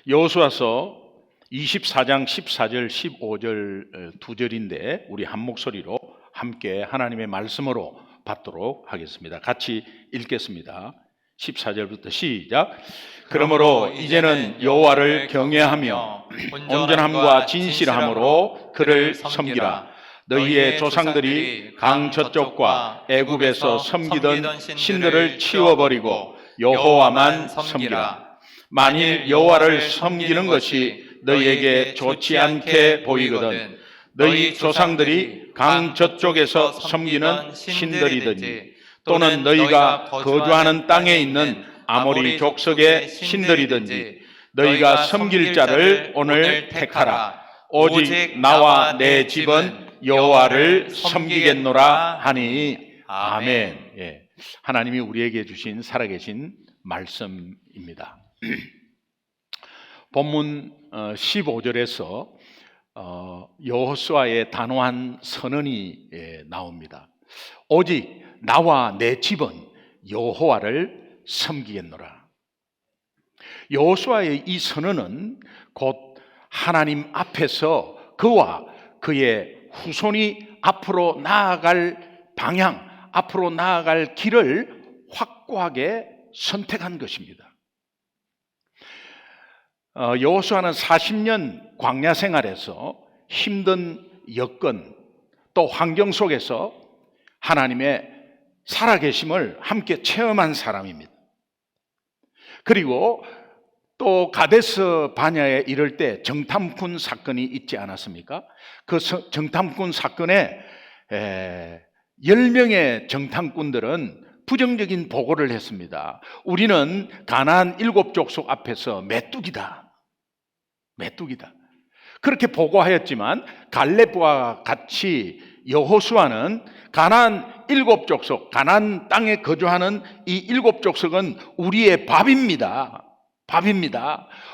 여호수아서 24장 14절 15절 두 절인데 우리 한 목소리로 함께 하나님의 말씀으로 받도록 하겠습니다. 같이 읽겠습니다. 14절부터 시작. 그러므로 이제는 여호와를 경외하며 온전함과 진실함으로 그를 섬기라. 너희의 조상들이 강 저쪽과 애굽에서 섬기던 신들을 치워버리고 여호와만 섬기라. 만일 여호와를 섬기는 것이 너희에게 좋지 않게 보이거든 너희 조상들이 강 저쪽에서 섬기는 신들이든지 또는 너희가 거주하는 땅에 있는 아모리 족속의 신들이든지 너희가 섬길 자를 오늘 택하라. 오직 나와 내 집은 여호와를 섬기겠노라 하니 아멘. 예. 하나님이 우리에게 주신 살아계신 말씀입니다. 본문 15절에서 여호수아의 단호한 선언이 나옵니다. 오직 나와 내 집은 여호와를 섬기겠노라. 여호수아의 이 선언은 곧 하나님 앞에서 그와 그의 후손이 앞으로 나아갈 방향, 앞으로 나아갈 길을 확고하게 선택한 것입니다. 여호수아는 40년 광야 생활에서 힘든 여건 또 환경 속에서 하나님의 살아계심을 함께 체험한 사람입니다. 그리고 또 가데스 바냐에 이를 때 정탐꾼 사건이 있지 않았습니까? 그 정탐꾼 사건에 10명의 정탐꾼들은 부정적인 보고를 했습니다. 우리는 가나안 7족속 앞에서 메뚜기다. 그렇게 보고하였지만 갈렙과 같이 여호수아는 가나안 7족속, 가나안 땅에 거주하는 이 7족속은 우리의 밥입니다.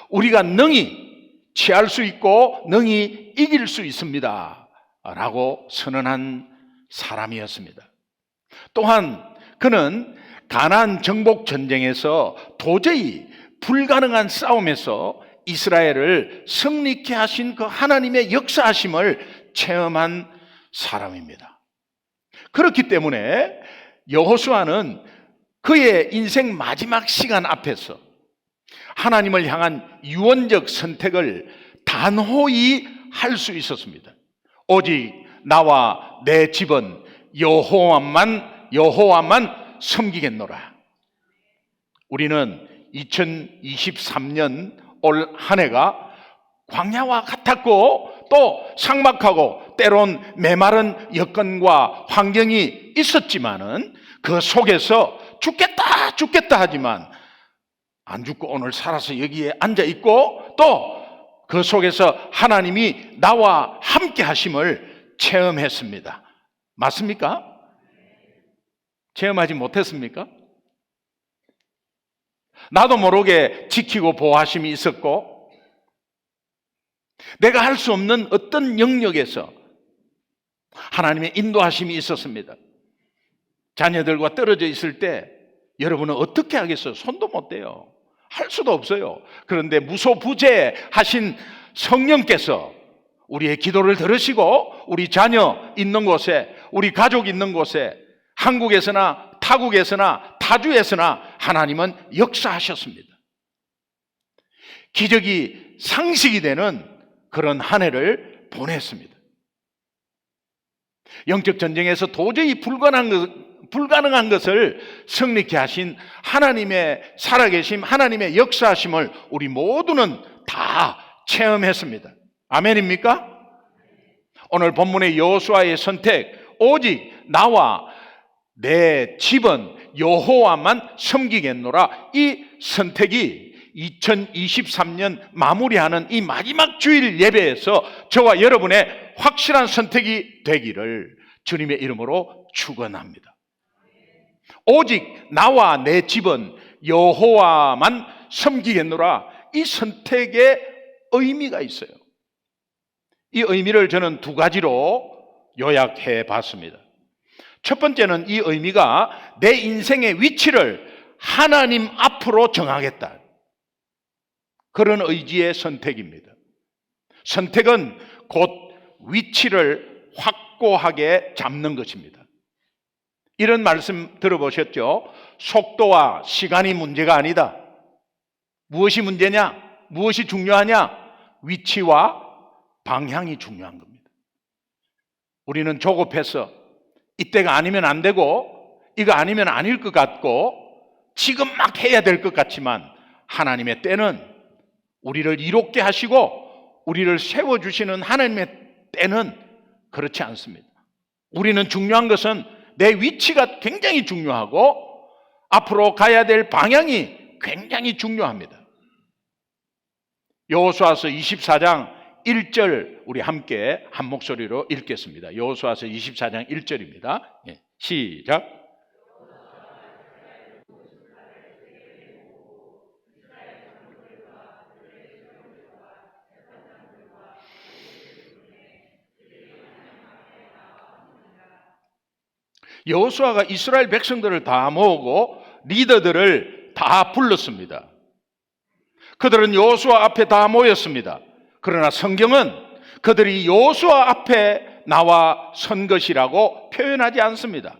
우리가 능히 취할 수 있고 능히 이길 수 있습니다. 라고 선언한 사람이었습니다. 또한 그는 가나안 정복 전쟁에서 도저히 불가능한 싸움에서 이스라엘을 승리케 하신 그 하나님의 역사하심을 체험한 사람입니다. 그렇기 때문에 여호수아는 그의 인생 마지막 시간 앞에서 하나님을 향한 유언적 선택을 단호히 할 수 있었습니다. 오직 나와 내 집은 여호와만 섬기겠노라. 우리는 2023년 올 한 해가 광야와 같았고 또 삭막하고 때론 메마른 여건과 환경이 있었지만은 그 속에서 죽겠다 하지만 안 죽고 오늘 살아서 여기에 앉아 있고 또 그 속에서 하나님이 나와 함께 하심을 체험했습니다. 맞습니까? 체험하지 못했습니까? 나도 모르게 지키고 보호하심이 있었고 내가 할 수 없는 어떤 영역에서 하나님의 인도하심이 있었습니다. 자녀들과 떨어져 있을 때 여러분은 어떻게 하겠어요? 손도 못 대요. 할 수도 없어요. 그런데 무소부재하신 성령께서 우리의 기도를 들으시고 우리 자녀 있는 곳에, 우리 가족 있는 곳에, 한국에서나 타국에서나 타주에서나 하나님은 역사하셨습니다. 기적이 상식이 되는 그런 한 해를 보냈습니다. 영적 전쟁에서 도저히 불가능한 것을 승리케 하신 하나님의 살아계심, 하나님의 역사하심을 우리 모두는 다 체험했습니다. 아멘입니까? 오늘 본문의 여호수아의 선택, 오직 나와 내 집은 여호와만 섬기겠노라. 이 선택이 2023년 마무리하는 이 마지막 주일 예배에서 저와 여러분의 확실한 선택이 되기를 주님의 이름으로 축원합니다. 오직 나와 내 집은 여호와만 섬기겠노라. 이 선택에 의미가 있어요. 이 의미를 저는 두 가지로 요약해 봤습니다. 첫 번째는 이 의미가 내 인생의 위치를 하나님 앞으로 정하겠다. 그런 의지의 선택입니다. 선택은 곧 위치를 확고하게 잡는 것입니다. 이런 말씀 들어보셨죠? 속도와 시간이 문제가 아니다. 무엇이 문제냐? 무엇이 중요하냐? 위치와 방향이 중요한 겁니다. 우리는 조급해서 이때가 아니면 안 되고 이거 아니면 아닐 것 같고 지금 막 해야 될 것 같지만 하나님의 때는 우리를 이롭게 하시고 우리를 세워주시는 하나님의 때는 그렇지 않습니다. 우리는 중요한 것은 내 위치가 굉장히 중요하고 앞으로 가야 될 방향이 굉장히 중요합니다. 여호수아서 24장 1절 우리 함께 한 목소리로 읽겠습니다. 여호수아서 24장 1절입니다. 시작. 여호수아가 이스라엘 백성들을 다 모으고 리더들을 다 불렀습니다. 그들은 여호수아 앞에 다 모였습니다. 그러나 성경은 그들이 여호수아 앞에 나와 선 것이라고 표현하지 않습니다.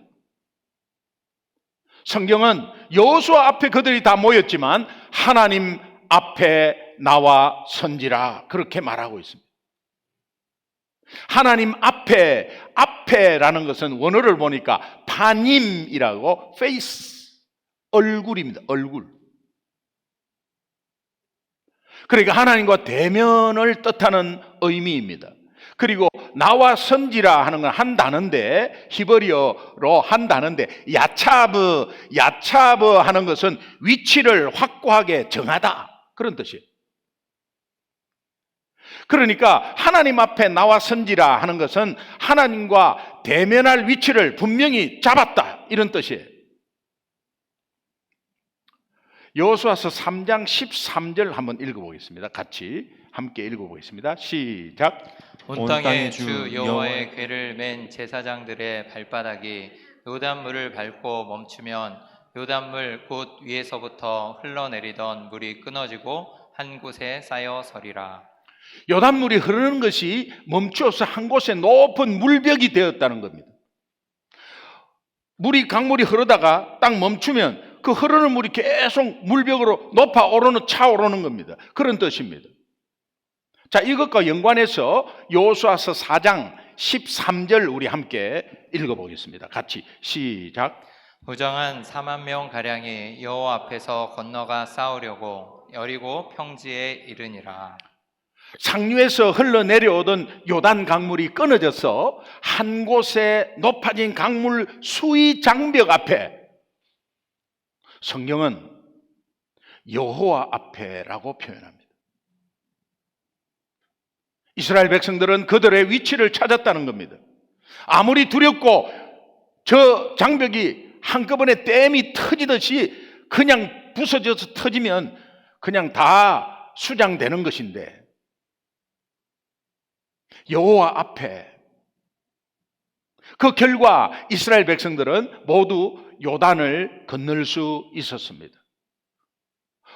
성경은 여호수아 앞에 그들이 다 모였지만 하나님 앞에 나와 선지라 그렇게 말하고 있습니다. 하나님 앞에라는 것은 원어를 보니까 파님이라고 face, 얼굴입니다. 얼굴. 그러니까 하나님과 대면을 뜻하는 의미입니다. 그리고 나와 선지라 하는 건 한 단어인데 히브리어로 한 단어인데 야차브 하는 것은 위치를 확고하게 정하다 그런 뜻이에요. 그러니까 하나님 앞에 나와 선지라 하는 것은 하나님과 대면할 위치를 분명히 잡았다 이런 뜻이에요. 여호수아서 3장 13절 한번 읽어보겠습니다. 같이 함께 읽어보겠습니다. 시작. 온 땅에 주 여호와의 궤를 맨 제사장들의 발바닥이 요단물을 밟고 멈추면 요단물 곧 위에서부터 흘러내리던 물이 끊어지고 한 곳에 쌓여 서리라. 요단물이 흐르는 것이 멈추어서 한 곳에 높은 물벽이 되었다는 겁니다. 강물이 흐르다가 딱 멈추면 그 흐르는 물이 계속 물벽으로 높아 오르는 차오르는 겁니다. 그런 뜻입니다. 자, 이것과 연관해서 여호수아서 4장 13절 우리 함께 읽어보겠습니다. 같이 시작. 부정한 4만 명 가량이 여호와 앞에서 건너가 싸우려고 여리고 평지에 이르니라. 상류에서 흘러내려오던 요단 강물이 끊어져서 한 곳에 높아진 강물 수위 장벽 앞에 성경은 여호와 앞에라고 표현합니다. 이스라엘 백성들은 그들의 위치를 찾았다는 겁니다. 아무리 두렵고 저 장벽이 한꺼번에 댐이 터지듯이 그냥 부서져서 터지면 그냥 다 수장되는 것인데 여호와 앞에 그 결과 이스라엘 백성들은 모두 요단을 건널 수 있었습니다.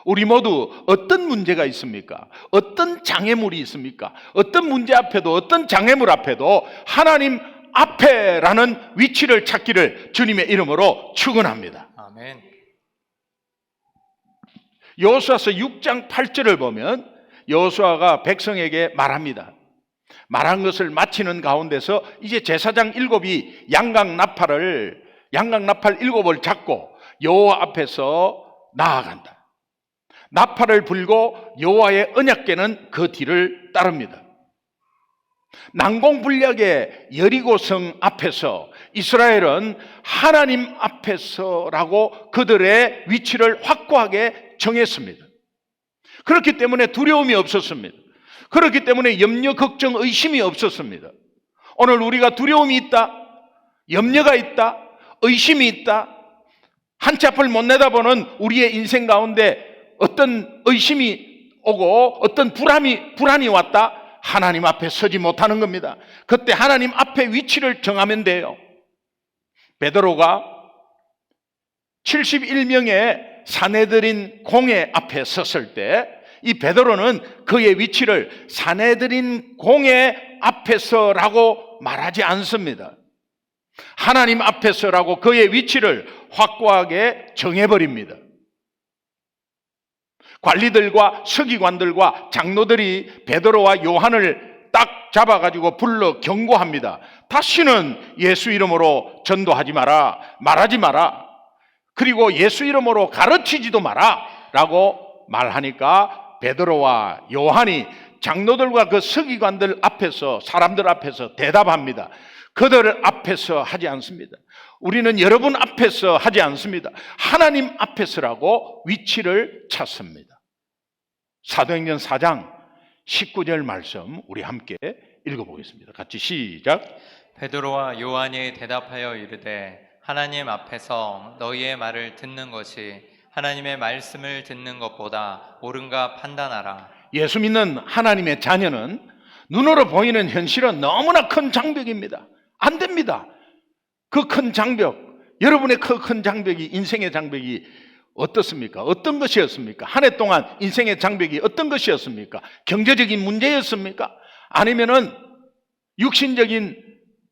우리 모두 어떤 문제가 있습니까? 어떤 장애물이 있습니까? 어떤 문제 앞에도 어떤 장애물 앞에도 하나님 앞에라는 위치를 찾기를 주님의 이름으로 축원합니다. 아멘. 여호수아서 6장 8절을 보면 여호수아가 백성에게 말합니다. 말한 것을 마치는 가운데서 이제 제사장 7이 양각 나팔 7을 잡고 여호와 앞에서 나아간다. 나팔을 불고 여호와의 언약궤는 그 뒤를 따릅니다. 난공불락의 여리고성 앞에서 이스라엘은 하나님 앞에서라고 그들의 위치를 확고하게 정했습니다. 그렇기 때문에 두려움이 없었습니다. 그렇기 때문에 염려, 걱정, 의심이 없었습니다. 오늘 우리가 두려움이 있다, 염려가 있다, 의심이 있다, 한치 앞을 못 내다보는 우리의 인생 가운데 어떤 의심이 오고 어떤 불안이 왔다, 하나님 앞에 서지 못하는 겁니다. 그때 하나님 앞에 위치를 정하면 돼요. 베드로가 71명의 사내들인 공회 앞에 섰을 때 이 베드로는 그의 위치를 사내들인 공회 앞에서라고 말하지 않습니다. 하나님 앞에서라고 그의 위치를 확고하게 정해버립니다. 관리들과 서기관들과 장로들이 베드로와 요한을 딱 잡아가지고 불러 경고합니다. 다시는 예수 이름으로 전도하지 마라, 말하지 마라. 그리고 예수 이름으로 가르치지도 마라 라고 말하니까 베드로와 요한이 장로들과 그 서기관들 앞에서, 사람들 앞에서 대답합니다. 그들 앞에서 하지 않습니다. 우리는 여러분 앞에서 하지 않습니다. 하나님 앞에서라고 위치를 찾습니다. 사도행전 4장 19절 말씀 우리 함께 읽어보겠습니다. 같이 시작. 베드로와 요한이 대답하여 이르되 하나님 앞에서 너희의 말을 듣는 것이 하나님의 말씀을 듣는 것보다 옳은가 판단하라. 예수 믿는 하나님의 자녀는 눈으로 보이는 현실은 너무나 큰 장벽입니다. 안 됩니다. 그 큰 장벽, 여러분의 그 큰 장벽이, 인생의 장벽이 어떻습니까? 어떤 것이었습니까? 한 해 동안 인생의 장벽이 어떤 것이었습니까? 경제적인 문제였습니까? 아니면은 육신적인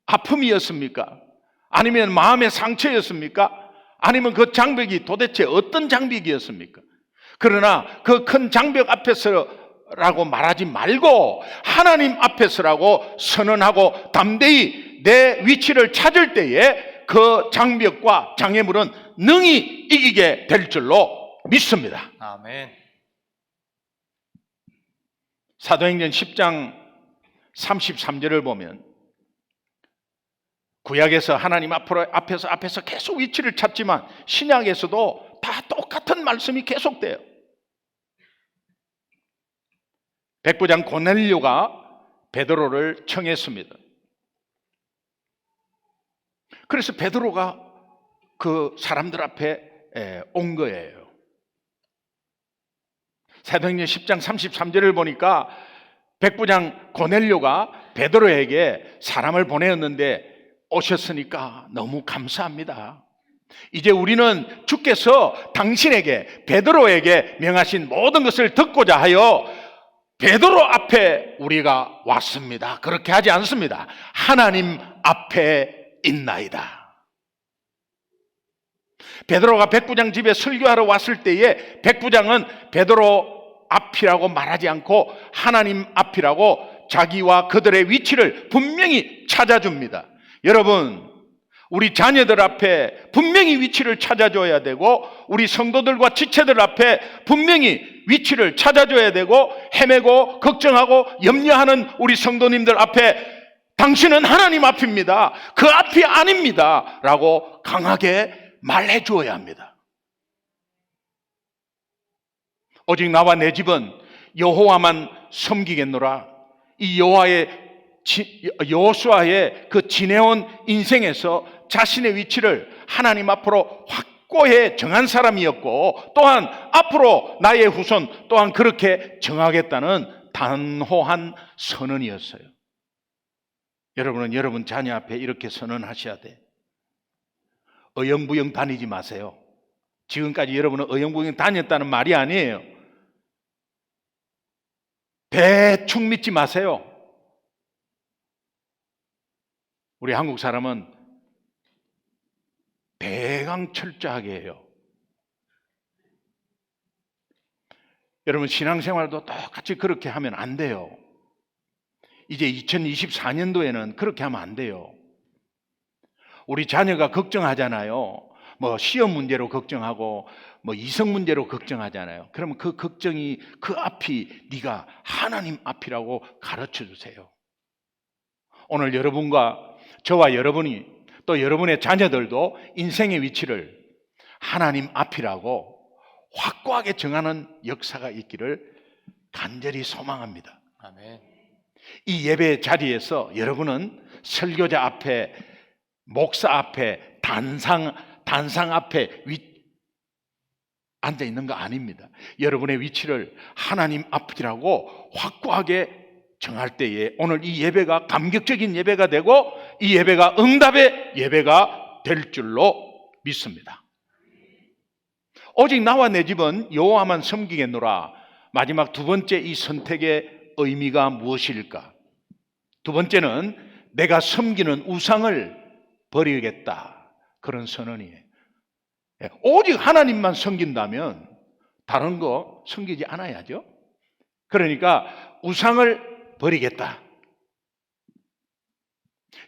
아픔이었습니까? 아니면 마음의 상처였습니까? 아니면 그 장벽이 도대체 어떤 장벽이었습니까? 그러나 그 큰 장벽 앞에서라고 말하지 말고 하나님 앞에서라고 선언하고 담대히 내 위치를 찾을 때에 그 장벽과 장애물은 능히 이기게 될 줄로 믿습니다. 아멘. 사도행전 10장 33절을 보면 구약에서 하나님 앞에서 계속 위치를 찾지만 신약에서도 다 똑같은 말씀이 계속돼요. 백부장 고넬료가 베드로를 청했습니다. 그래서 베드로가 그 사람들 앞에 온 거예요. 사도행전 10장 33절을 보니까 백부장 고넬료가 베드로에게 사람을 보내었는데 오셨으니까 너무 감사합니다. 이제 우리는 주께서 당신에게 베드로에게 명하신 모든 것을 듣고자 하여 베드로 앞에 우리가 왔습니다. 그렇게 하지 않습니다. 하나님 앞에 있나이다. 베드로가 백부장 집에 설교하러 왔을 때에 백부장은 베드로 앞이라고 말하지 않고 하나님 앞이라고 자기와 그들의 위치를 분명히 찾아줍니다. 여러분, 우리 자녀들 앞에 분명히 위치를 찾아줘야 되고 우리 성도들과 지체들 앞에 분명히 위치를 찾아줘야 되고 헤매고 걱정하고 염려하는 우리 성도님들 앞에 당신은 하나님 앞입니다. 그 앞이 아닙니다. 라고 강하게 말해 주어야 합니다. 오직 나와 내 집은 여호와만 섬기겠노라. 이 여호수아의 그 지내온 인생에서 자신의 위치를 하나님 앞으로 확고히 정한 사람이었고 또한 앞으로 나의 후손 또한 그렇게 정하겠다는 단호한 선언이었어요. 여러분은 여러분 자녀 앞에 이렇게 선언하셔야 돼. 어영부영 다니지 마세요. 지금까지 여러분은 어영부영 다녔다는 말이 아니에요. 대충 믿지 마세요. 우리 한국 사람은 대강 철저하게 해요. 여러분 신앙생활도 똑같이 그렇게 하면 안 돼요. 이제 2024년도에는 그렇게 하면 안 돼요. 우리 자녀가 걱정하잖아요. 뭐 시험 문제로 걱정하고 뭐 이성 문제로 걱정하잖아요. 그러면 그 걱정이 그 앞이 네가 하나님 앞이라고 가르쳐 주세요. 오늘 여러분과 저와 여러분이 또 여러분의 자녀들도 인생의 위치를 하나님 앞이라고 확고하게 정하는 역사가 있기를 간절히 소망합니다. 아멘. 이 예배 자리에서 여러분은 설교자 앞에, 목사 앞에, 단상 앞에 앉아 있는 거 아닙니다. 여러분의 위치를 하나님 앞이라고 확고하게 정할 때에 오늘 이 예배가 감격적인 예배가 되고 이 예배가 응답의 예배가 될 줄로 믿습니다. 오직 나와 내 집은 여호와만 섬기겠노라 마지막 두 번째 이 선택의 의미가 무엇일까? 두 번째는 내가 섬기는 우상을 버리겠다. 그런 선언이에요. 오직 하나님만 섬긴다면 다른 거 섬기지 않아야죠. 그러니까 우상을 버리겠다.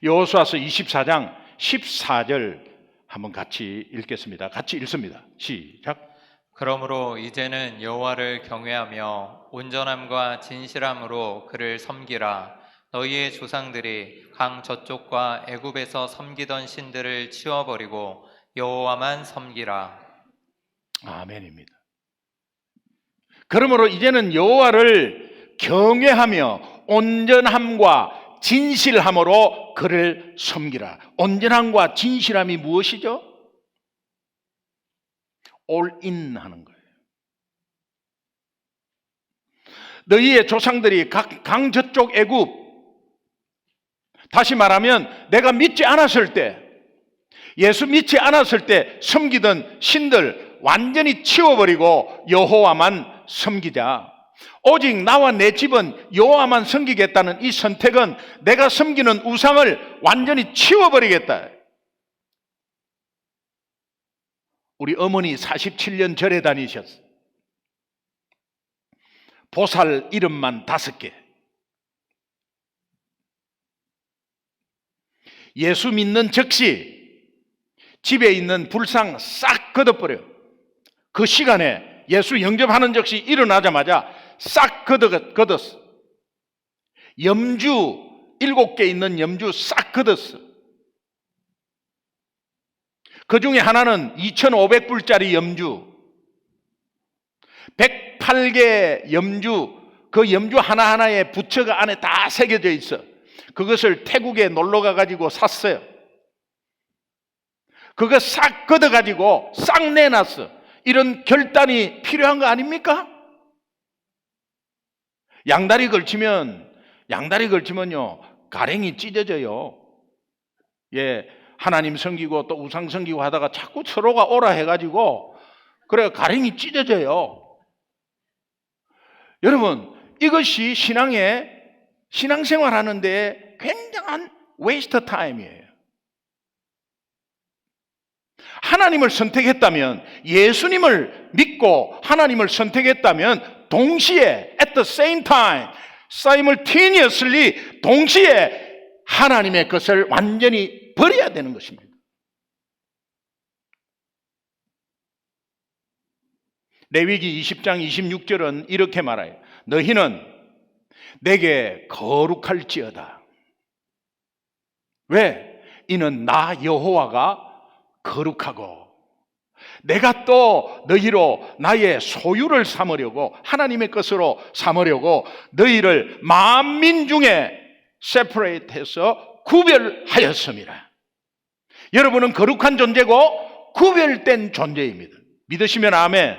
여호수아서 24장 14절 한번 같이 읽겠습니다. 같이 읽습니다. 시작. 그러므로 이제는 여호와를 경외하며 온전함과 진실함으로 그를 섬기라. 너희의 조상들이 강 저쪽과 애굽에서 섬기던 신들을 치워버리고 여호와만 섬기라. 아멘입니다. 그러므로 이제는 여호와를 경외하며 온전함과 진실함으로 그를 섬기라. 온전함과 진실함이 무엇이죠? 올인 하는 거예요. 너희의 조상들이 강 저쪽 애굽, 다시 말하면 내가 믿지 않았을 때, 예수 믿지 않았을 때 섬기던 신들 완전히 치워버리고 여호와만 섬기자. 오직 나와 내 집은 여호와만 섬기겠다는 이 선택은 내가 섬기는 우상을 완전히 치워버리겠다. 우리 어머니 47년 절에 다니셨어. 보살 이름만 5개. 예수 믿는 즉시 집에 있는 불상 싹 걷어버려. 그 시간에 예수 영접하는 즉시 일어나자마자 싹 걷었어. 염주 7개 있는 염주 싹 걷었어. 그 중에 하나는 2,500불짜리 염주, 108개 염주, 그 염주 하나하나에 부처가 안에 다 새겨져 있어. 그것을 태국에 놀러 가가지고 샀어요. 그거 싹 걷어가지고 싹 내놨어. 이런 결단이 필요한 거 아닙니까? 양다리 걸치면요 가랭이 찢어져요. 예, 하나님 섬기고 또 우상 섬기고 하다가 자꾸 서로가 오라 해가지고 그래 가랭이 찢어져요. 여러분, 이것이 신앙생활 하는데 굉장한 웨이스트 타임이에요. 하나님을 선택했다면, 예수님을 믿고 하나님을 선택했다면 동시에 at the same time, simultaneously 동시에 하나님의 것을 완전히 버려야 되는 것입니다. 레위기 20장 26절은 이렇게 말해요. 너희는 내게 거룩할지어다. 왜? 이는 나 여호와가 거룩하고 내가 또 너희로 나의 소유를 삼으려고, 하나님의 것으로 삼으려고 너희를 만민 중에 separate해서 구별하였습니다. 여러분은 거룩한 존재고 구별된 존재입니다. 믿으시면 아멘.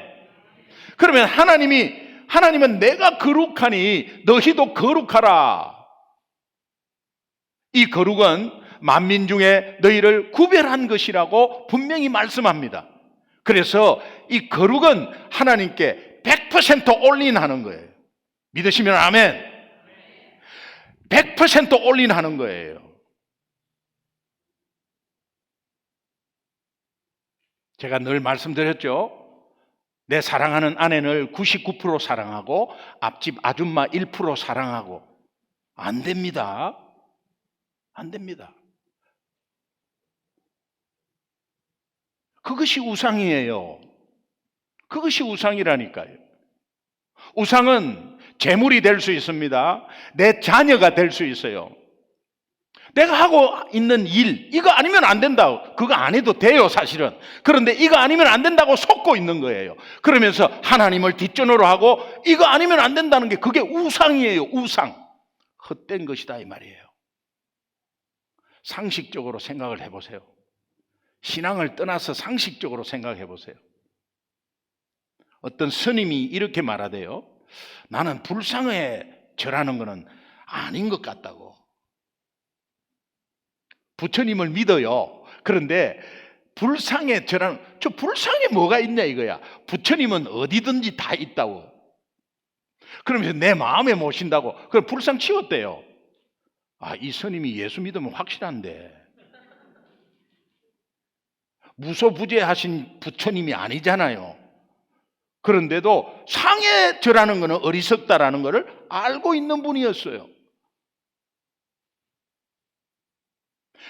그러면 하나님은 내가 거룩하니 너희도 거룩하라. 이 거룩은 만민 중에 너희를 구별한 것이라고 분명히 말씀합니다. 그래서 이 거룩은 하나님께 100% 올인하는 거예요. 믿으시면 아멘. 100% 올인하는 거예요. 제가 늘 말씀드렸죠. 내 사랑하는 아내를 99% 사랑하고 앞집 아줌마 1% 사랑하고 안 됩니다. 안 됩니다. 그것이 우상이에요. 그것이 우상이라니까요. 우상은 재물이 될 수 있습니다. 내 자녀가 될 수 있어요. 내가 하고 있는 일, 이거 아니면 안 된다고. 그거 안 해도 돼요, 사실은. 그런데 이거 아니면 안 된다고 속고 있는 거예요. 그러면서 하나님을 뒷전으로 하고 이거 아니면 안 된다는 게 그게 우상이에요, 우상. 헛된 것이다 이 말이에요. 상식적으로 생각을 해보세요. 신앙을 떠나서 상식적으로 생각해 보세요. 어떤 스님이 이렇게 말하대요. 나는 불상에 절하는 것은 아닌 것 같다고. 부처님을 믿어요. 그런데 불상에 절하는, 저 불상에 뭐가 있냐 이거야. 부처님은 어디든지 다 있다고. 그러면서 내 마음에 모신다고 그걸 불상 치웠대요. 아, 이 스님이 예수 믿으면 확실한데 무소부재하신 부처님이 아니잖아요. 그런데도 상에 절하는 것은 어리석다라는 것을 알고 있는 분이었어요.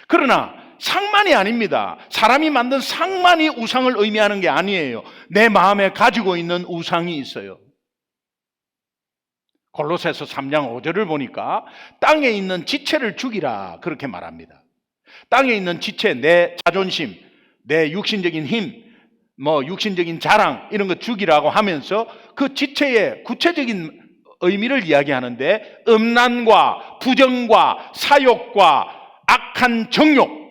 그러나 상만이 아닙니다. 사람이 만든 상만이 우상을 의미하는 게 아니에요. 내 마음에 가지고 있는 우상이 있어요. 골로새서 3장 5절을 보니까 땅에 있는 지체를 죽이라 그렇게 말합니다. 땅에 있는 지체, 내 자존심, 내 육신적인 힘, 육신적인 자랑 이런 거 죽이라고 하면서 그 지체의 구체적인 의미를 이야기하는데 음란과 부정과 사욕과 악한 정욕,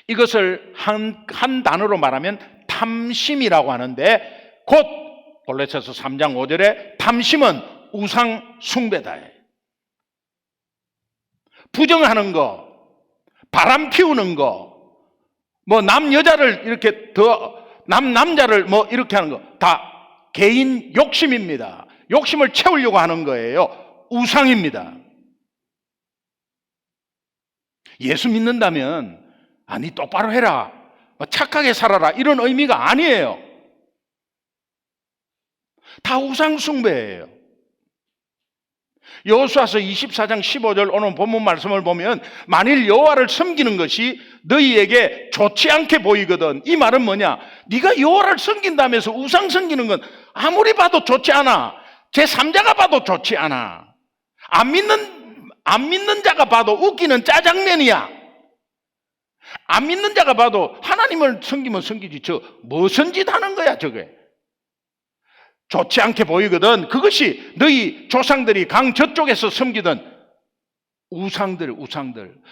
이것을 한 단어로 말하면 탐심이라고 하는데 곧 골로새서 3장 5절에 탐심은 우상 숭배다. 부정하는 거, 바람 피우는 거, 여자를 이렇게 남자를 이렇게 하는 거 다 개인 욕심입니다. 욕심을 채우려고 하는 거예요. 우상입니다. 예수 믿는다면 아니 똑바로 해라, 착하게 살아라 이런 의미가 아니에요. 다 우상 숭배예요. 여호수아서 24장 15절 오늘 본문 말씀을 보면 만일 여호와를 섬기는 것이 너희에게 좋지 않게 보이거든. 이 말은 뭐냐? 네가 여호와를 섬긴다면서 우상 섬기는 건 아무리 봐도 좋지 않아. 제3자가 봐도 좋지 않아. 안 믿는 자가 봐도 웃기는 짜장면이야. 안 믿는 자가 봐도 하나님을 섬기면 섬기지 저 무슨 짓 하는 거야 저게. 좋지 않게 보이거든. 그것이 너희 조상들이 강 저쪽에서 섬기던 우상들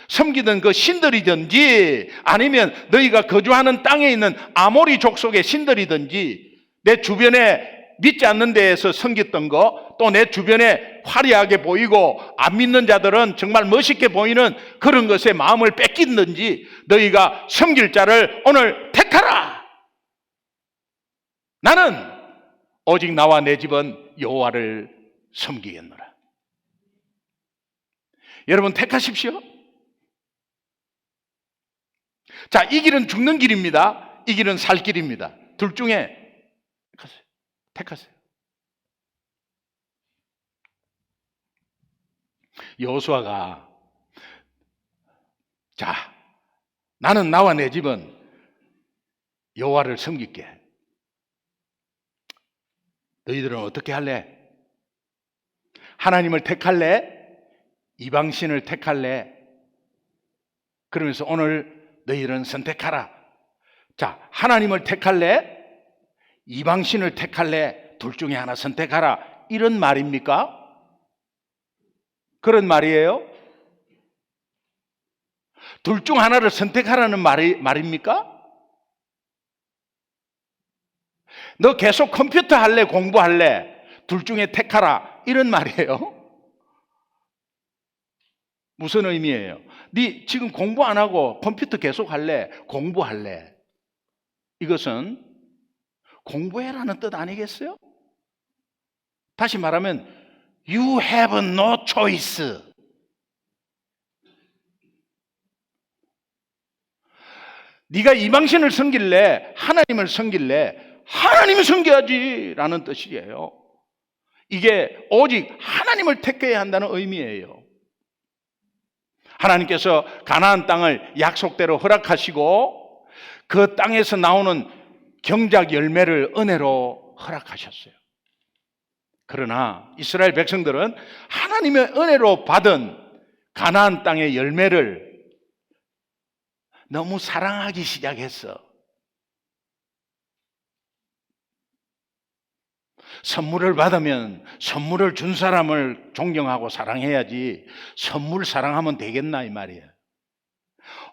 섬기던 그 신들이든지 아니면 너희가 거주하는 땅에 있는 아모리 족속의 신들이든지 내 주변에 믿지 않는 데에서 섬겼던 거, 또 내 주변에 화려하게 보이고 안 믿는 자들은 정말 멋있게 보이는 그런 것에 마음을 뺏기든지 너희가 섬길 자를 오늘 택하라. 나는 오직 나와 내 집은 여호와를 섬기겠노라. 여러분 택하십시오. 자, 이 길은 죽는 길입니다. 이 길은 살 길입니다. 둘 중에 택하세요. 여호수아가 자, 나는 나와 내 집은 여호와를 섬길게. 너희들은 어떻게 할래? 하나님을 택할래? 이방신을 택할래? 그러면서 오늘 너희들은 선택하라. 자, 하나님을 택할래? 이방신을 택할래? 둘 중에 하나 선택하라. 이런 말입니까? 그런 말이에요? 둘 중 하나를 선택하라는 말입니까? 너 계속 컴퓨터 할래? 공부할래? 둘 중에 택하라. 이런 말이에요? 무슨 의미예요? 네 지금 공부 안 하고 컴퓨터 계속 할래? 공부할래? 이것은 공부해라는 뜻 아니겠어요? 다시 말하면 You have no choice. 네가 이방신을 섬길래? 하나님을 섬길래? 하나님을 섬겨야지 라는 뜻이에요. 이게 오직 하나님을 택해야 한다는 의미예요. 하나님께서 가나안 땅을 약속대로 허락하시고 그 땅에서 나오는 경작 열매를 은혜로 허락하셨어요. 그러나 이스라엘 백성들은 하나님의 은혜로 받은 가나안 땅의 열매를 너무 사랑하기 시작했어. 선물을 받으면 선물을 준 사람을 존경하고 사랑해야지 선물 사랑하면 되겠나 이 말이에요.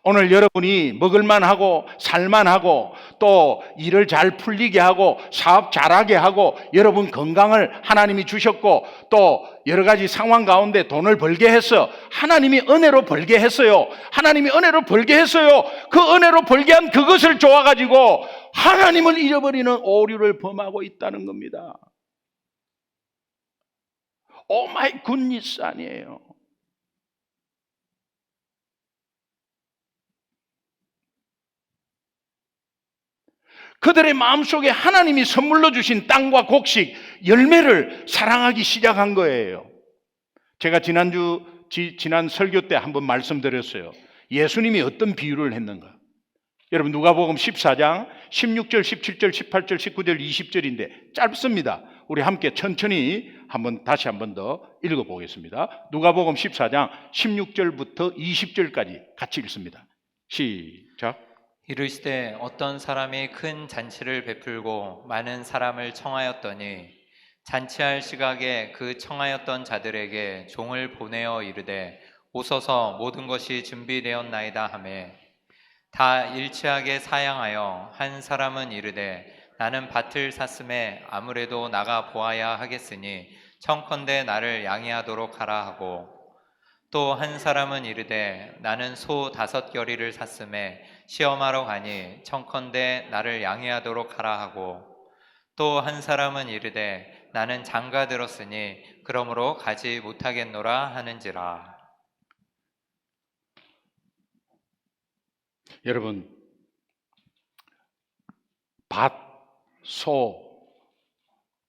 오늘 여러분이 먹을만하고 살만하고 또 일을 잘 풀리게 하고 사업 잘하게 하고 여러분 건강을 하나님이 주셨고 또 여러 가지 상황 가운데 돈을 벌게 해서 하나님이 은혜로 벌게 했어요. 하나님이 은혜로 벌게 했어요. 그 은혜로 벌게 한 그것을 좋아가지고 하나님을 잃어버리는 오류를 범하고 있다는 겁니다. 오 마이 굿니스 아니에요. 그들의 마음속에 하나님이 선물로 주신 땅과 곡식, 열매를 사랑하기 시작한 거예요. 제가 지난 설교 때 한번 말씀드렸어요. 예수님이 어떤 비유를 했는가? 여러분 누가복음 14장 16절, 17절, 18절, 19절, 20절인데 짧습니다. 우리 함께 천천히 다시 한번 더 읽어보겠습니다. 누가복음 14장 16절부터 20절까지 같이 읽습니다. 시작. 이르시되 어떤 사람이 큰 잔치를 베풀고 많은 사람을 청하였더니 잔치할 시각에 그 청하였던 자들에게 종을 보내어 이르되 오소서 모든 것이 준비되었나이다 하매 다 일치하게 사양하여 한 사람은 이르되 나는 밭을 샀음에 아무래도 나가 보아야 하겠으니 청컨대 나를 양해하도록 하라 하고 또 한 사람은 이르되 나는 소 5겨리를 샀음에 시험하러 가니 청컨대 나를 양해하도록 하라 하고 또 한 사람은 이르되 나는 장가 들었으니 그러므로 가지 못하겠노라 하는지라. 여러분 밭, 소,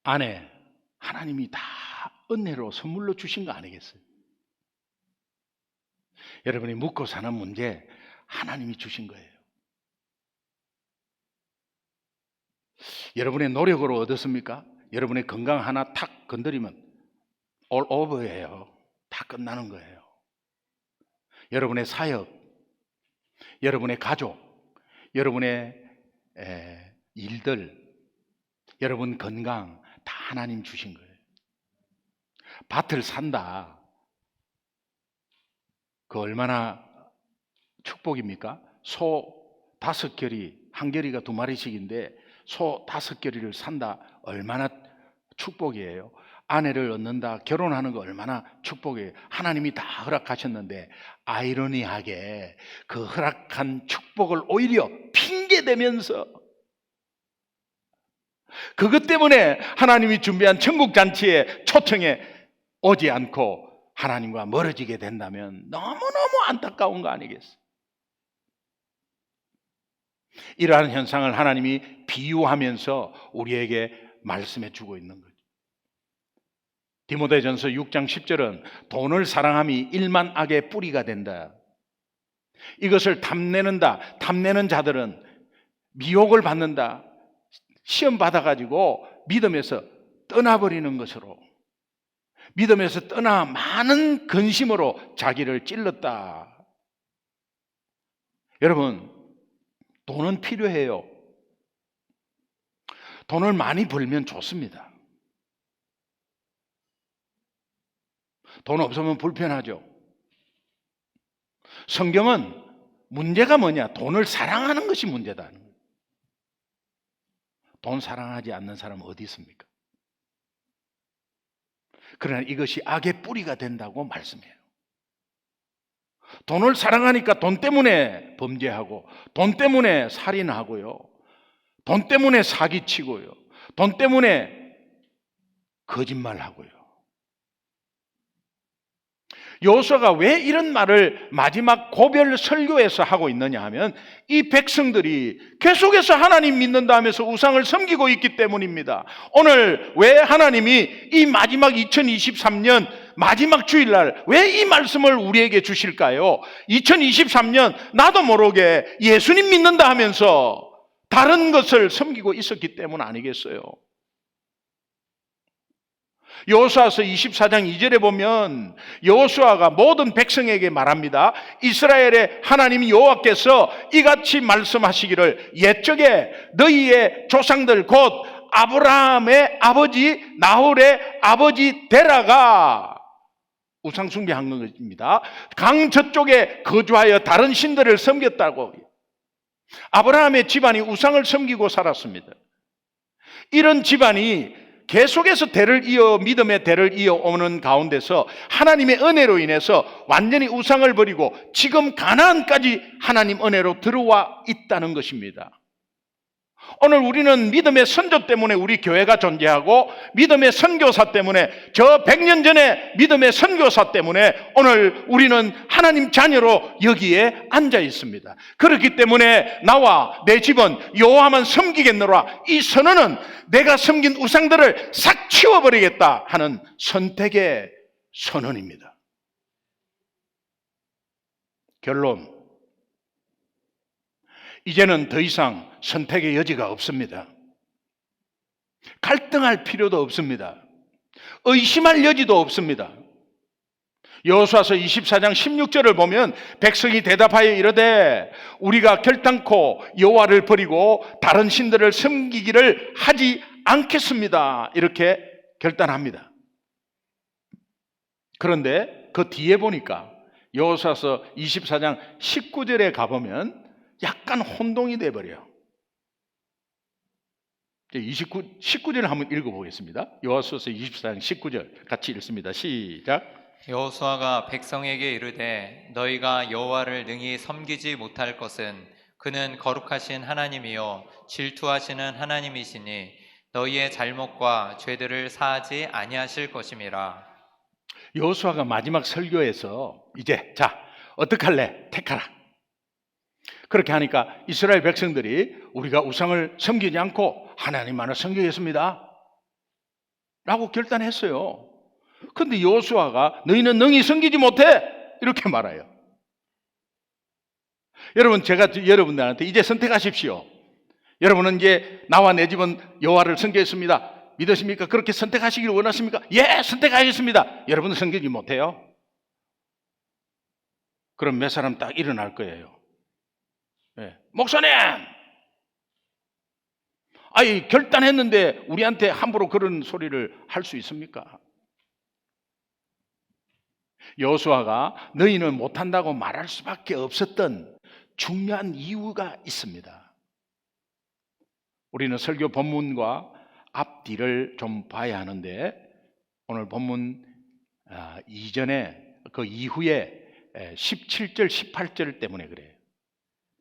아내 하나님이 다 은혜로 선물로 주신 거 아니겠어요? 여러분이 묵고 사는 문제 하나님이 주신 거예요. 여러분의 노력으로 얻었습니까? 여러분의 건강 하나 탁 건드리면 all over예요. 다 끝나는 거예요. 여러분의 사역, 여러분의 가족, 여러분의 일들, 여러분 건강 다 하나님 주신 거예요. 밭을 산다. 그 얼마나 축복입니까? 소 5겨리, 한 겨리가 2마리씩인데 소 5겨리를 산다. 얼마나 축복이에요. 아내를 얻는다, 결혼하는 거 얼마나 축복이에요. 하나님이 다 허락하셨는데 아이러니하게 그 허락한 축복을 오히려 핑계대면서 그것 때문에 하나님이 준비한 천국잔치에 초청에 오지 않고 하나님과 멀어지게 된다면 너무너무 안타까운 거 아니겠어요? 이러한 현상을 하나님이 비유하면서 우리에게 말씀해 주고 있는 거죠. 디모데전서 6장 10절은 돈을 사랑함이 일만 악의 뿌리가 된다. 이것을 탐내는 자들은 미혹을 받는다. 시험 받아가지고 믿음에서 떠나버리는 것으로, 믿음에서 떠나 많은 근심으로 자기를 찔렀다. 여러분, 돈은 필요해요. 돈을 많이 벌면 좋습니다. 돈 없으면 불편하죠. 성경은 문제가 뭐냐? 돈을 사랑하는 것이 문제다. 돈 사랑하지 않는 사람은 어디 있습니까? 그러나 이것이 악의 뿌리가 된다고 말씀해요. 돈을 사랑하니까 돈 때문에 범죄하고, 돈 때문에 살인하고요, 돈 때문에 사기치고요, 돈 때문에 거짓말하고요. 여호수아가 왜 이런 말을 마지막 고별 설교에서 하고 있느냐 하면 이 백성들이 계속해서 하나님 믿는다 하면서 우상을 섬기고 있기 때문입니다. 오늘 왜 하나님이 이 마지막 2023년 마지막 주일날 왜 이 말씀을 우리에게 주실까요? 2023년 나도 모르게 예수님 믿는다 하면서 다른 것을 섬기고 있었기 때문 아니겠어요? 여호수아서 24장 2절에 보면 여호수아가 모든 백성에게 말합니다. 이스라엘의 하나님 여호와께서 이같이 말씀하시기를 옛적에 너희의 조상들 곧 아브라함의 아버지 나홀의 아버지 데라가 우상 숭배한 것입니다. 강 저쪽에 거주하여 다른 신들을 섬겼다고. 아브라함의 집안이 우상을 섬기고 살았습니다. 이런 집안이 계속해서 믿음의 대를 이어오는 가운데서 하나님의 은혜로 인해서 완전히 우상을 버리고 지금 가나안까지 하나님 은혜로 들어와 있다는 것입니다. 오늘 우리는 믿음의 선조 때문에 우리 교회가 존재하고 믿음의 선교사 때문에 저 100년 전에 믿음의 선교사 때문에 오늘 우리는 하나님 자녀로 여기에 앉아 있습니다. 그렇기 때문에 나와 내 집은 여호와만 섬기겠노라, 이 선언은 내가 섬긴 우상들을 싹 치워버리겠다 하는 선택의 선언입니다. 결론, 이제는 더 이상 선택의 여지가 없습니다. 갈등할 필요도 없습니다. 의심할 여지도 없습니다. 여호수아서 24장 16절을 보면 백성이 대답하여 이르되 우리가 결단코 여호와를 버리고 다른 신들을 섬기기를 하지 않겠습니다, 이렇게 결단합니다. 그런데 그 뒤에 보니까 여호수아서 24장 19절에 가보면 약간 혼동이 돼버려요. 19절을 한번 읽어보겠습니다. 여호수아서 24장 19절 같이 읽습니다. 시작. 여호수아가 백성에게 이르되 너희가 여호와를 능히 섬기지 못할 것은 그는 거룩하신 하나님이요 질투하시는 하나님이시니 너희의 잘못과 죄들을 사하지 아니하실 것임이라. 여호수아가 마지막 설교에서 이제 자 어떡할래? 택하라. 그렇게 하니까 이스라엘 백성들이 우리가 우상을 섬기지 않고 하나님만을 섬기겠습니다 라고 결단했어요. 그런데 여호수아가 너희는 능히 섬기지 못해, 이렇게 말해요. 여러분, 제가 여러분들한테 이제 선택하십시오. 여러분은 이제 나와 내 집은 여호와를 섬기겠습니다, 믿으십니까? 그렇게 선택하시기를 원하십니까? 예, 선택하겠습니다. 여러분은 섬기지 못해요? 그럼 몇 사람 딱 일어날 거예요. 네. 목사님, 아니 결단했는데 우리한테 함부로 그런 소리를 할 수 있습니까? 여호수아가 너희는 못한다고 말할 수밖에 없었던 중요한 이유가 있습니다. 우리는 설교 본문과 앞뒤를 좀 봐야 하는데 오늘 본문 이전에 그 이후에 17절 18절 때문에 그래요.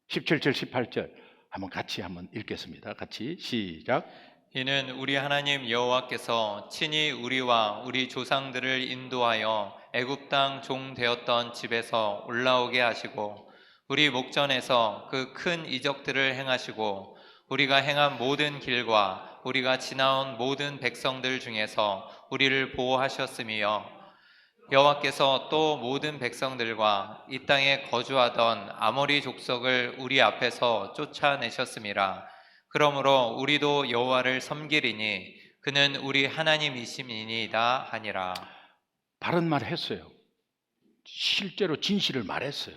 17절 18절 한번 같이 읽겠습니다. 같이 시작. 이는 우리 하나님 여호와께서 친히 우리와 우리 조상들을 인도하여 애굽 땅 종 되었던 집에서 올라오게 하시고 우리 목전에서 그 큰 이적들을 행하시고 우리가 행한 모든 길과 우리가 지나온 모든 백성들 중에서 우리를 보호하셨으며 여호와께서 또 모든 백성들과 이 땅에 거주하던 아모리 족속을 우리 앞에서 쫓아내셨음이라. 그러므로 우리도 여호와를 섬기리니 그는 우리 하나님이심이니이다 하니라. 바른 말 했어요. 실제로 진실을 말했어요.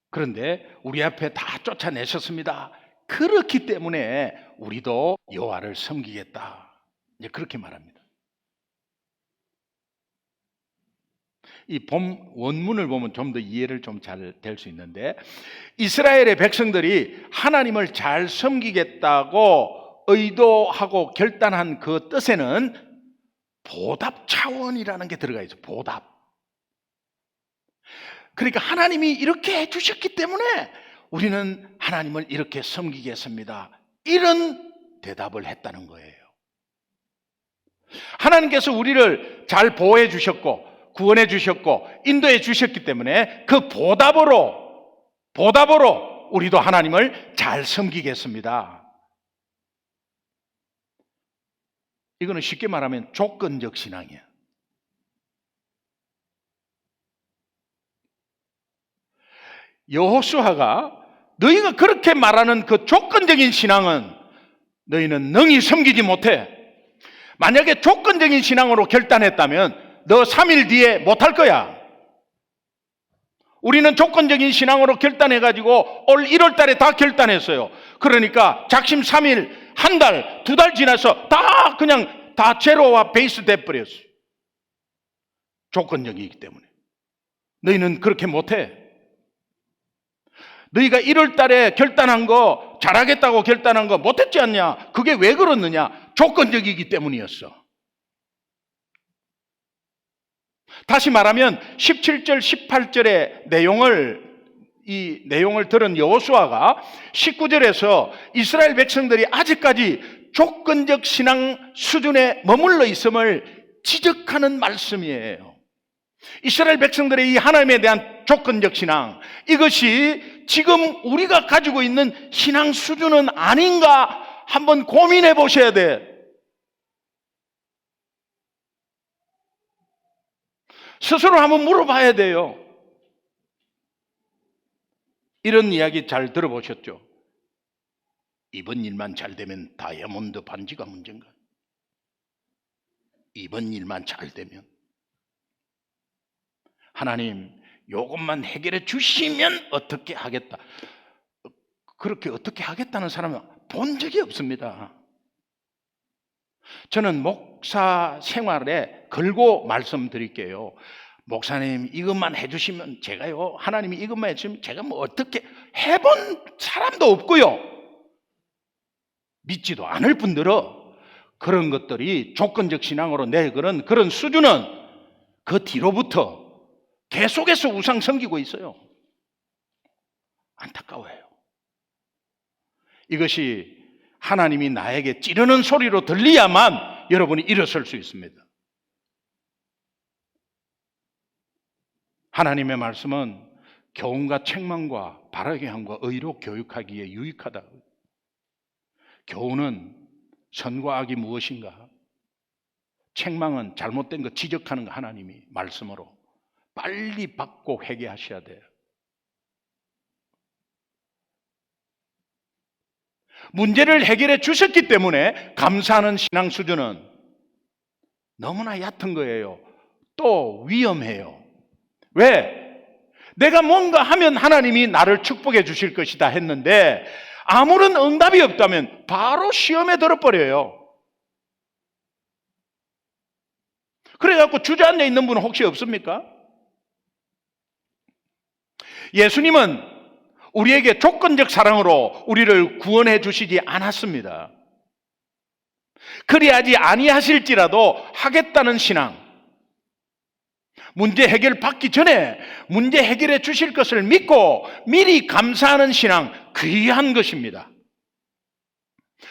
그런데 우리 앞에 다 쫓아내셨습니다. 그렇기 때문에 우리도 여호와를 섬기겠다, 이제 그렇게 말합니다. 이 원문을 보면 좀 더 이해를 좀 잘 될 수 있는데 이스라엘의 백성들이 하나님을 잘 섬기겠다고 의도하고 결단한 그 뜻에는 보답 차원이라는 게 들어가 있어요. 보답. 그러니까 하나님이 이렇게 해주셨기 때문에 우리는 하나님을 이렇게 섬기겠습니다, 이런 대답을 했다는 거예요. 하나님께서 우리를 잘 보호해 주셨고 구원해 주셨고 인도해 주셨기 때문에 그 보답으로 우리도 하나님을 잘 섬기겠습니다. 이거는 쉽게 말하면 조건적 신앙이야. 여호수아가 너희가 그렇게 말하는 그 조건적인 신앙은 너희는 능히 섬기지 못해. 만약에 조건적인 신앙으로 결단했다면 너 3일 뒤에 못할 거야. 우리는 조건적인 신앙으로 결단해가지고 올 1월 달에 다 결단했어요. 그러니까 작심 3일, 한 달, 2달 지나서 다 그냥 다 제로와 베이스 돼버렸어. 조건적이기 때문에. 너희는 그렇게 못해. 너희가 1월 달에 결단한 거, 잘하겠다고 결단한 거 못했지 않냐? 그게 왜 그렇느냐? 조건적이기 때문이었어. 다시 말하면 17절 18절의 내용을 이 내용을 들은 여호수아가 19절에서 이스라엘 백성들이 아직까지 조건적 신앙 수준에 머물러 있음을 지적하는 말씀이에요. 이스라엘 백성들의 이 하나님에 대한 조건적 신앙, 이것이 지금 우리가 가지고 있는 신앙 수준은 아닌가 한번 고민해 보셔야 돼. 스스로 한번 물어봐야 돼요. 이런 이야기 잘 들어보셨죠? 이번 일만 잘 되면 다이아몬드 반지가 문제인가? 이번 일만 잘 되면 하나님 요것만 해결해 주시면 어떻게 하겠다. 그렇게 어떻게 하겠다는 사람은 본 적이 없습니다. 저는 목사 생활에 걸고 말씀드릴게요. 목사님 이것만 해주시면 제가요, 하나님이 이것만 해주시면 제가 뭐 어떻게 해본 사람도 없고요, 믿지도 않을 뿐더러 그런 것들이 조건적 신앙으로 내걸은 그런 수준은 그 뒤로부터 계속해서 우상 섬기고 있어요. 안타까워요. 이것이 하나님이 나에게 찌르는 소리로 들려야만 여러분이 일어설 수 있습니다. 하나님의 말씀은 교훈과 책망과 바르게 함과 의로 교육하기에 유익하다. 교훈은 선과 악이 무엇인가, 책망은 잘못된 거 지적하는 거, 하나님이 말씀으로 빨리 받고 회개하셔야 돼요. 문제를 해결해 주셨기 때문에 감사하는 신앙 수준은 너무나 얕은 거예요. 또 위험해요. 왜? 내가 뭔가 하면 하나님이 나를 축복해 주실 것이다 했는데 아무런 응답이 없다면 바로 시험에 들어버려요. 그래갖고 주저앉아 있는 분은 혹시 없습니까? 예수님은 우리에게 조건적 사랑으로 우리를 구원해 주시지 않았습니다. 그리하지 아니하실지라도 하겠다는 신앙, 문제 해결 받기 전에 문제 해결해 주실 것을 믿고 미리 감사하는 신앙, 귀한 것입니다.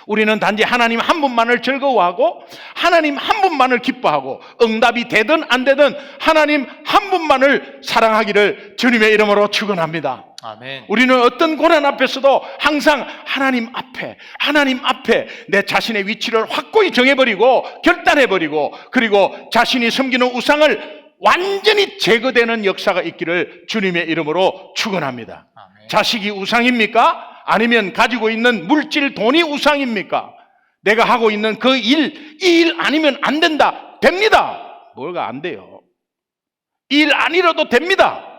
우리는 단지 하나님 한 분만을 즐거워하고 하나님 한 분만을 기뻐하고 응답이 되든 안 되든 하나님 한 분만을 사랑하기를 주님의 이름으로 축원합니다. 아멘. 우리는 어떤 고난 앞에서도 항상 하나님 앞에 내 자신의 위치를 확고히 정해버리고 결단해버리고, 그리고 자신이 섬기는 우상을 완전히 제거되는 역사가 있기를 주님의 이름으로 축원합니다. 아멘. 자식이 우상입니까? 아니면 가지고 있는 물질, 돈이 우상입니까? 내가 하고 있는 그 일, 이 일 아니면 안 된다. 됩니다. 뭐가 안 돼요? 이 일 아니라도 됩니다.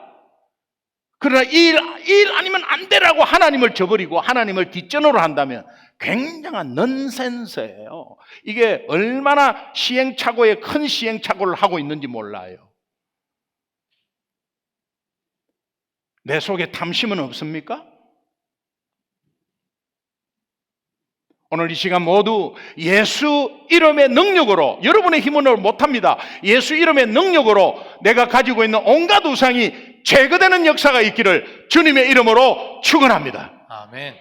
그러나 이 일 아니면 안 되라고 하나님을 저버리고 하나님을 뒷전으로 한다면 굉장한 넌센스예요. 이게 얼마나 시행착오에 큰 시행착오를 하고 있는지 몰라요. 내 속에 탐심은 없습니까? 오늘 이 시간 모두 예수 이름의 능력으로, 여러분의 힘으로 못합니다. 예수 이름의 능력으로 내가 가지고 있는 온갖 우상이 제거되는 역사가 있기를 주님의 이름으로 축원합니다. 아멘.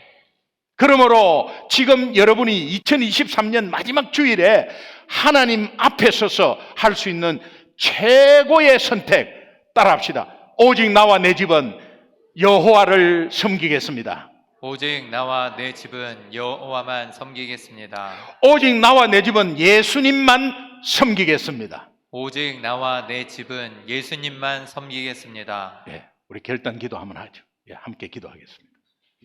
그러므로 지금 여러분이 2023년 마지막 주일에 하나님 앞에 서서 할 수 있는 최고의 선택 따라합시다. 오직 나와 내 집은 여호와를 섬기겠습니다. 오직 나와 내 집은 여호와만 섬기겠습니다. 오직 나와 내 집은 예수님만 섬기겠습니다. 오직 나와 내 집은 예수님만 섬기겠습니다. 우리 결단 기도 한번 하죠. 함께 기도하겠습니다.